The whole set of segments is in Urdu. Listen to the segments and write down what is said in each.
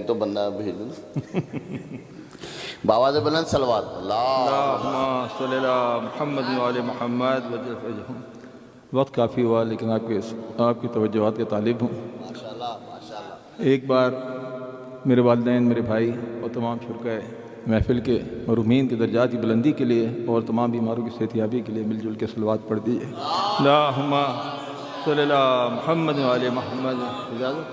تو بندہ بھیج دوں باواز بلند صلوات اللہم صلی اللہ محمد وعلی محمد وجل فرجہم۔ وقت کافی ہوا لیکن آپ کی توجہات کے طالب ہوں۔ ماشاءاللہ ایک بار میرے والدین، میرے بھائی اور تمام شرکاء محفل کے مرحومین کے درجات کی بلندی کے لیے اور تمام بیماروں کی صحتیابی کے لیے مل جل کے صلوات پڑھ دیجیے۔ اللہم صلی اللہ محمد وعلی محمد۔ اجازت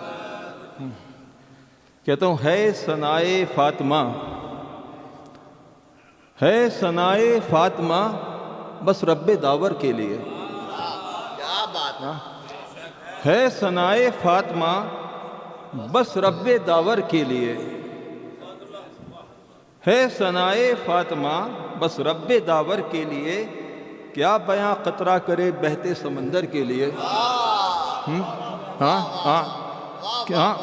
کہتا ہوں، ہے ثنائے فاطمہ، ہے ثنائے فاطمہ بس رب داور کے لیے۔ کیا بات ہے ثنائے فاطمہ بس رب داور کے لیے، ہے ثنائے فاطمہ بس رب داور کے لیے، کیا بیاں قطرہ کرے بہتے سمندر کے لیے۔ کیا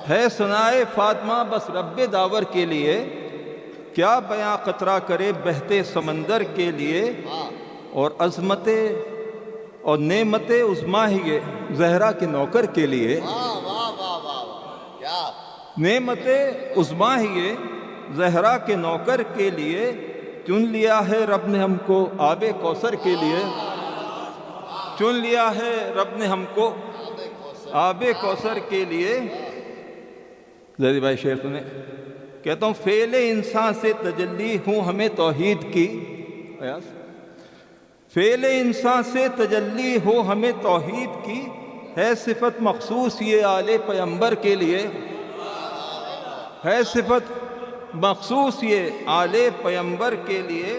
ہے ثنائے فاطمہ بس رب داور کے لیے، کیا بیاں قطرہ کرے بہتے سمندر کے لیے، اور عظمت اور نعمت عظمیٰ ہی زہرا کے نوکر کے لیے۔ نعمت عظمیٰ ہی زہرا کے نوکر کے لیے، چن لیا ہے رب نے ہم کو آب کوثر کے لیے۔ چن لیا ہے رب نے ہم کو آب کوثر کے لیے۔ زیدی بھائی شعر سنیں، کہتا ہوں، فعل انسان سے تجلی ہوں ہمیں توحید کی۔ فعل انسان سے تجلی ہو ہمیں توحید کی، ہے صفت مخصوص یہ آل پیمبر کے لیے۔ ہے صفت مخصوص یہ آل پیمبر کے لیے،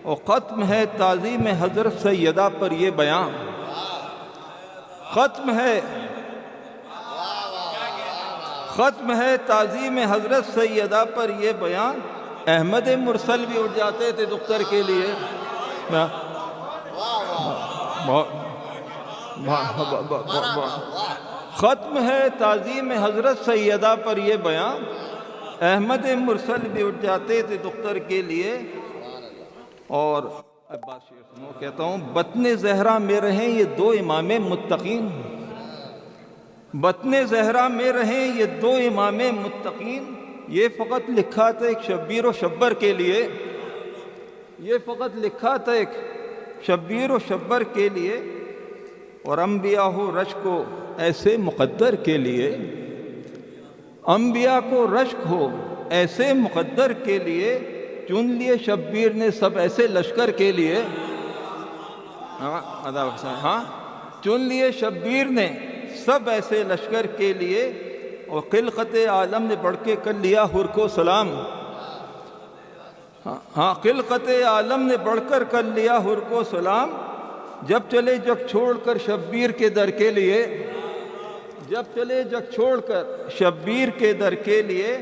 اور ختم ہے تعظیم حضرت سیدہ پر یہ بیان۔ ختم ہے تعظیم حضرت سیدہ پر یہ بیان، احمد مرسل بھی اٹھ جاتے تھے دختر کے لیے۔ ختم ہے تعظیم حضرت سیدہ پر یہ بیان، احمد مرسل بھی اٹھ جاتے تھے دختر کے لیے۔ اور عباس شعر سنو، کہتا ہوں، بطن زہرا میں رہیں یہ دو امام متقین۔ بطن زہرا میں رہیں یہ دو امام متقین، یہ فقط لکھا تھا ایک شبیر و شبر کے لیے۔ یہ فقط لکھا تھا ایک شبیر و شبر کے لیے، اور انبیاء ہو رشک کو ایسے مقدر کے لیے۔ انبیاء کو رشک ہو ایسے مقدر کے لیے، چن لیے شبیر نے سب ایسے لشکر کے لیے۔ چن لیے شبیر نے سب ایسے لشکر کے لیے، اور خلقت عالم نے بڑھ کے کر لیا حر کو سلام۔ خلقت عالم نے بڑھ کر لیا حر کو سلام، جب چلے جگ چھوڑ کر شبیر کے در کے لیے۔ جب چلے جگ چھوڑ کر شبیر کے در کے لیے،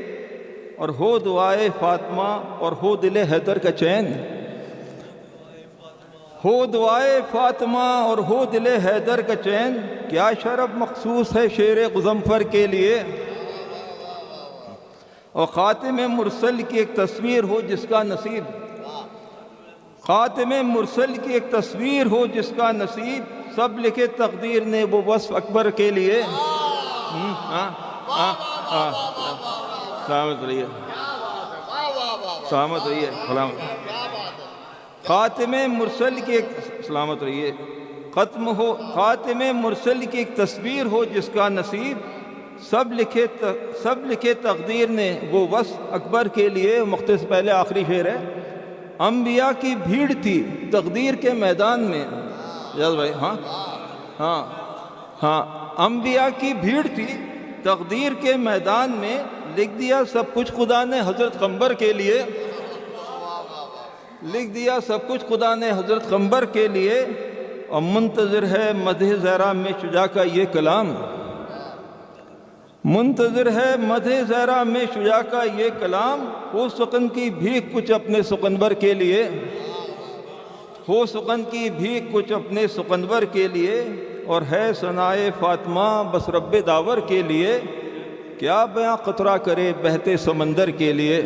اور ہو دعائے فاطمہ اور ہو دل حیدر کا چین۔ ہو دعائے فاطمہ اور ہو دل حیدر کا چین، کیا شرف مخصوص ہے شیر غضنفر کے لیے۔ اور خاتم مرسل کی ایک تصویر ہو جس کا نصیب، خاتم مرسل کی ایک تصویر ہو جس کا نصیب، سب لکھے تقدیر نے وہ وصف اکبر کے لیے۔ سلامت رہیے، سلامت رہیے، خاتم مرسل کی ایک سلامت رہیے، ختم ہو خاتم مرسل کی ایک تصویر ہو جس کا نصیب، سب لکھے تقدیر نے وہ وصف اکبر کے لیے۔ مختصر پہلے آخری شعر ہے، انبیاء کی بھیڑ تھی تقدیر کے میدان میں۔ یاد بھائی، انبیاء کی بھیڑ تھی تقدیر کے میدان میں، لکھ دیا سب کچھ خدا نے حضرت قمبر کے لیے۔ لکھ دیا سب کچھ خدا نے حضرت قمبر کے لیے، اور منتظر ہے مدح زہرا میں شجاع کا یہ کلام۔ منتظر ہے مدح زہرا میں شجاع کا یہ کلام، ہو سخن کی بھیک کچھ اپنے سقنبر کے لیے۔ ہو سخن کی بھیک کچھ اپنے سقنبر کے لیے، اور ہے ثنائے فاطمہ بس رب داور کے لیے، کیا بیاں قطرہ کرے بہتے سمندر کے لیے۔